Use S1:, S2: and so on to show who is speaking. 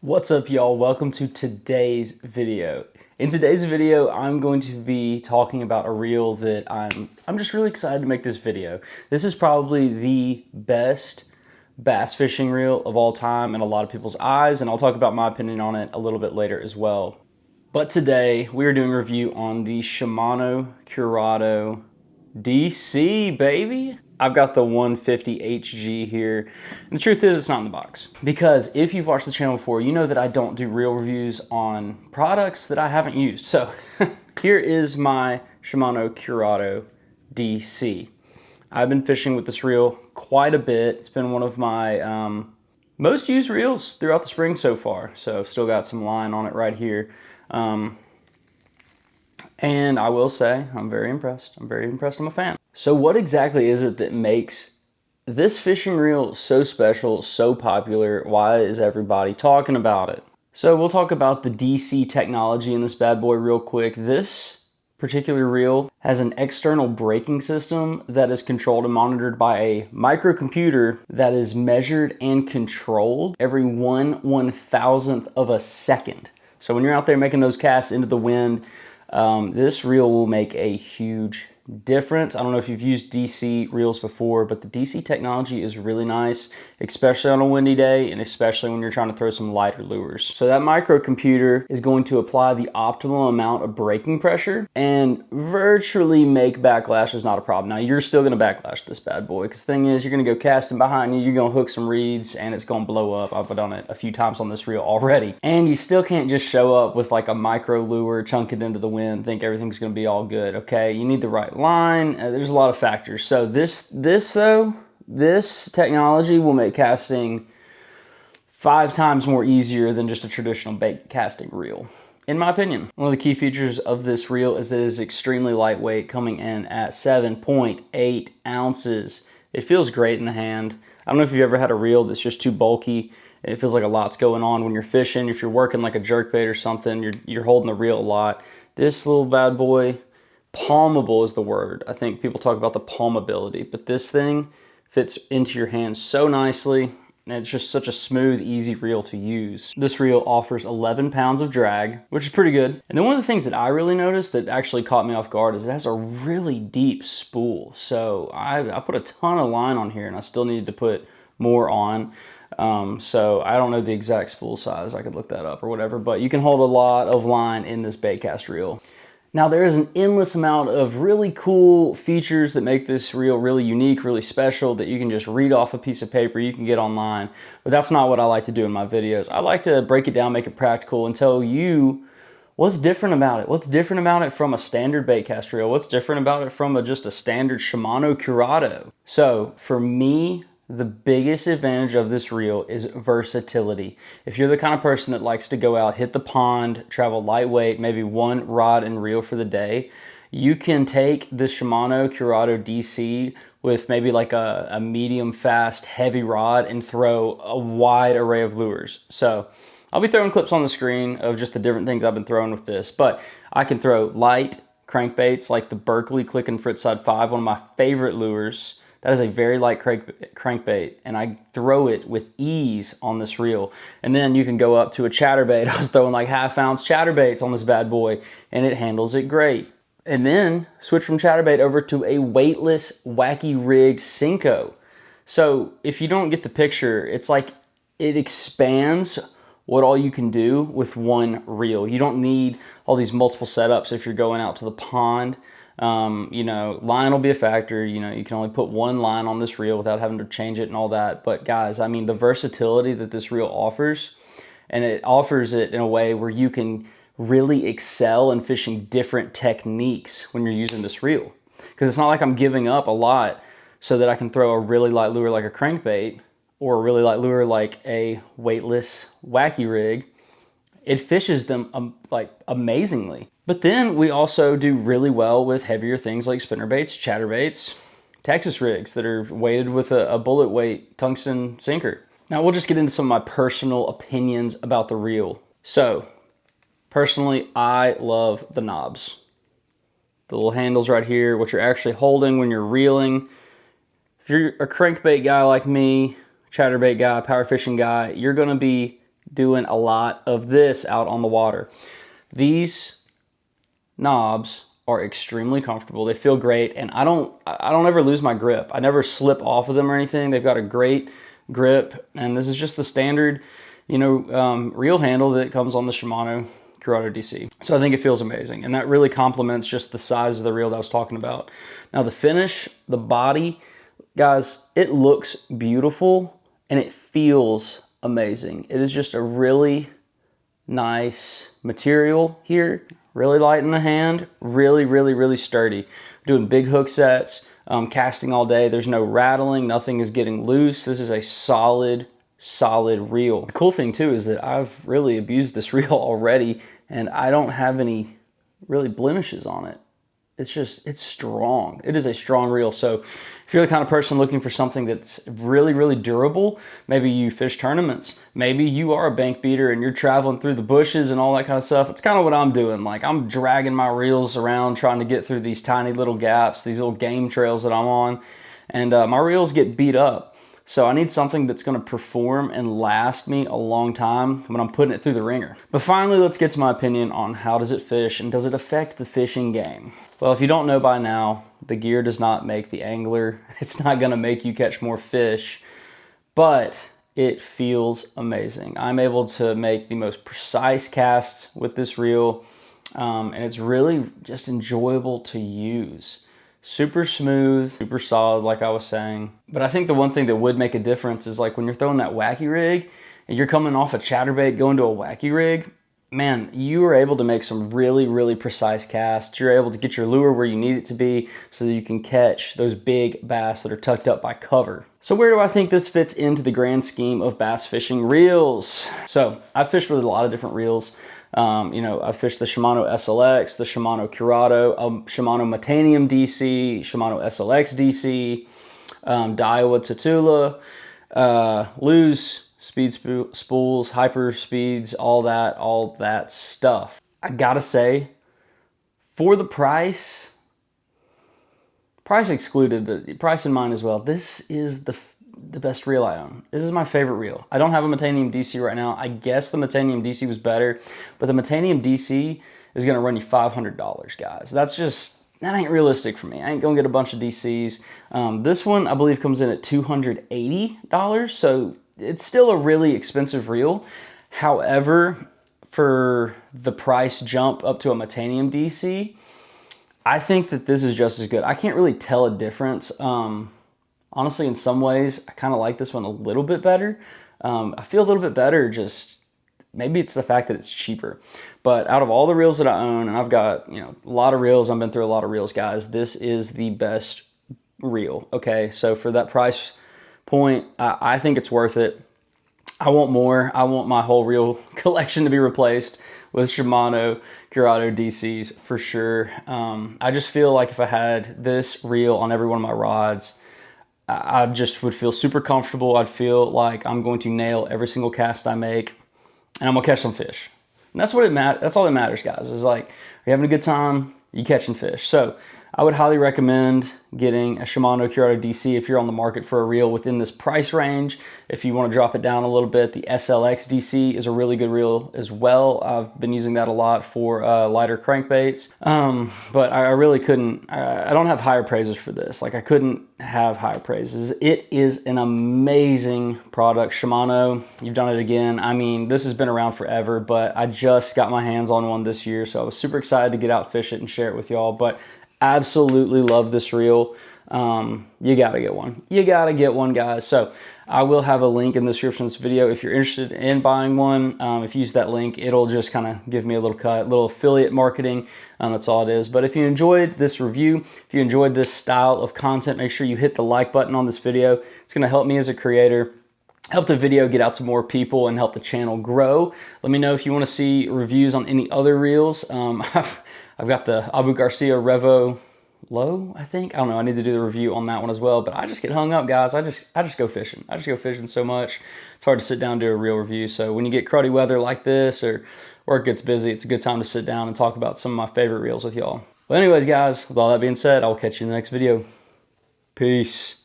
S1: What's up, y'all? Welcome to today's video. In today's video, I'm going to be talking about a reel that I'm just really excited to make this video. This is probably the best bass fishing reel of all time in a lot of people's eyes, and I'll talk about my opinion on it a little bit later as well. But today, we are doing a review on the Shimano Curado DC, baby. I've got the 150 HG here. And the truth is, it's not in the box. Because if you've watched the channel before, you know that I don't do reel reviews on products that I haven't used. So here is my Shimano Curado DC. I've been fishing with this reel quite a bit. It's been one of my most used reels throughout the spring so far. So I've still got some line on it right here. And I will say, I'm very impressed. I'm a fan. So what exactly is it that makes this fishing reel so special, so popular? Why is everybody talking about it? So we'll talk about the DC technology in this bad boy real quick. This particular reel has an external braking system that is controlled and monitored by a microcomputer that is measured and controlled every 1/1000th of a second. So when you're out there making those casts into the wind, this reel will make a huge difference. I don't know if you've used DC reels before, but the DC technology is really nice, especially on a windy day and especially when you're trying to throw some lighter lures. So that microcomputer is going to apply the optimal amount of braking pressure and virtually make backlash is not a problem. Now you're still going to backlash this bad boy, because the thing is, you're going to go casting behind you, you're going to hook some reeds and it's going to blow up. I've done it a few times on this reel already. And you still can't just show up with like a micro lure, chunk it into the wind, think everything's going to be all good. Okay, you need the right line. There's a lot of factors. So this technology will make casting 5 times more easier than just a traditional bait casting reel, in my opinion. One of the key features of this reel is that it is extremely lightweight, coming in at 7.8 ounces. It feels great in the hand. I don't know if you've ever had a reel that's just too bulky. It feels like a lot's going on when you're fishing. If you're working like a jerkbait or something, you're holding the reel a lot. This little bad boy, palmable is the word. I think people talk about the palmability, but this thing fits into your hands so nicely, and it's just such a smooth, easy reel to use. This reel offers 11 pounds of drag, which is pretty good. And then one of the things that I really noticed that actually caught me off guard is it has a really deep spool. So I put a ton of line on here, and I still needed to put more on. So I don't know the exact spool size. I could look that up or whatever, but you can hold a lot of line in this bait cast reel. Now there is an endless amount of really cool features that make this reel really unique, really special, that you can just read off a piece of paper, you can get online, but that's not what I like to do in my videos. I like to break it down, make it practical, and tell you what's different about it. What's different about it from a standard bait cast reel? What's different about it from just a standard Shimano Curado? So for me, the biggest advantage of this reel is versatility. If you're the kind of person that likes to go out, hit the pond, travel lightweight, maybe one rod and reel for the day, you can take the Shimano Curado DC with maybe like a medium fast heavy rod and throw a wide array of lures. So I'll be throwing clips on the screen of just the different things I've been throwing with this, but I can throw light crankbaits like the Berkley Click and Fritside 5, one of my favorite lures. That is a very light crankbait, and I throw it with ease on this reel. And then you can go up to a chatterbait. I was throwing like 1/2 ounce chatterbaits on this bad boy, and it handles it great. And then switch from chatterbait over to a weightless, wacky rigged Senko. So if you don't get the picture, it's like it expands what all you can do with one reel. You don't need all these multiple setups if you're going out to the pond. You know, line will be a factor. You know, you can only put one line on this reel without having to change it and all that. But guys, I mean, the versatility that this reel offers, and it offers it in a way where you can really excel in fishing different techniques when you're using this reel. Because it's not like I'm giving up a lot so that I can throw a really light lure like a crankbait or a really light lure like a weightless wacky rig. It fishes them like amazingly. But then we also do really well with heavier things like spinnerbaits, chatterbaits, Texas rigs that are weighted with a bullet weight tungsten sinker. Now we'll just get into some of my personal opinions about the reel. So personally, I love the knobs. The little handles right here, what you're actually holding when you're reeling. If you're a crankbait guy like me, chatterbait guy, power fishing guy, you're gonna be doing a lot of this out on the water. These knobs are extremely comfortable. They feel great, and I don't ever lose my grip. I never slip off of them or anything. They've got a great grip, and this is just the standard, reel handle that comes on the Shimano Curado DC. So I think it feels amazing, and that really complements just the size of the reel that I was talking about. Now the finish, the body, guys, it looks beautiful and it feels amazing. It is just a really nice material here, really light in the hand, really sturdy. Doing big hook sets, casting all day. There's no rattling, nothing is getting loose. This is a solid reel. The cool thing too is that I've really abused this reel already, and I don't have any really blemishes on it. It's strong. It is a strong reel. So if you're the kind of person looking for something that's really durable, maybe you fish tournaments, maybe you are a bank beater and you're traveling through the bushes and all that kind of stuff. It's kind of what I'm doing. Like, I'm dragging my reels around trying to get through these tiny little gaps, these little game trails that I'm on, and my reels get beat up. So I need something that's gonna perform and last me a long time when I'm putting it through the ringer. But finally, let's get to my opinion on how does it fish and does it affect the fishing game? Well, if you don't know by now, the gear does not make the angler. It's not gonna make you catch more fish, but it feels amazing. I'm able to make the most precise casts with this reel, and it's really just enjoyable to use. Super smooth, super solid, like I was saying. But I think the one thing that would make a difference is like when you're throwing that wacky rig and you're coming off a chatterbait going to a wacky rig, man, you are able to make some really precise casts. You're able to get your lure where you need it to be so that you can catch those big bass that are tucked up by cover. So where do I think this fits into the grand scheme of bass fishing reels? So I've fished with a lot of different reels. I fished the Shimano SLX, the Shimano Curado, Shimano Metanium DC, Shimano SLX DC, Daiwa Tatula, Lose speed spools, hyper speeds, all that stuff. I gotta say, for the price excluded, but price in mind as well, this is the best reel I own. This is my favorite reel. I don't have a Metanium DC right now. I guess the Metanium DC was better, but the Metanium DC is gonna run you $500, guys. That ain't realistic for me. I ain't gonna get a bunch of DCs. This one, I believe, comes in at $280, so it's still a really expensive reel. However, for the price jump up to a Metanium DC, I think that this is just as good. I can't really tell a difference. Honestly, in some ways, I kind of like this one a little bit better. I feel a little bit better, just maybe it's the fact that it's cheaper. But out of all the reels that I own, and I've got a lot of reels, I've been through a lot of reels, guys, this is the best reel, okay? So for that price point, I think it's worth it. I want more. I want my whole reel collection to be replaced with Shimano Curado DCs for sure. I just feel like if I had this reel on every one of my rods, I just would feel super comfortable. I'd feel like I'm going to nail every single cast I make, and I'm gonna catch some fish. And that's what it matters. That's all that matters, guys. Is like, are you having a good time? You catching fish? So I would highly recommend getting a Shimano Curado DC if you're on the market for a reel within this price range. If you want to drop it down a little bit, the SLX DC is a really good reel as well. I've been using that a lot for lighter crankbaits. But I really couldn't, I don't have higher praises for this. Like, I couldn't have higher praises. It is an amazing product. Shimano, you've done it again. I mean, this has been around forever, but I just got my hands on one this year, so I was super excited to get out, fish it, and share it with y'all. But absolutely love this reel. You gotta get one. You gotta get one, guys. So I will have a link in the description of this video if you're interested in buying one. If you use that link, it'll just kind of give me a little cut, little affiliate marketing. That's all it is. But if you enjoyed this review, if you enjoyed this style of content, make sure you hit the like button on this video. It's gonna help me as a creator, help the video get out to more people, and help the channel grow. Let me know if you want to see reviews on any other reels. I've got the Abu Garcia Revo Low, I think. I don't know. I need to do the review on that one as well. But I just get hung up, guys. I just go fishing. I just go fishing so much. It's hard to sit down and do a real review. So when you get cruddy weather like this, or work gets busy, it's a good time to sit down and talk about some of my favorite reels with y'all. Well, anyways, guys, with all that being said, I'll catch you in the next video. Peace.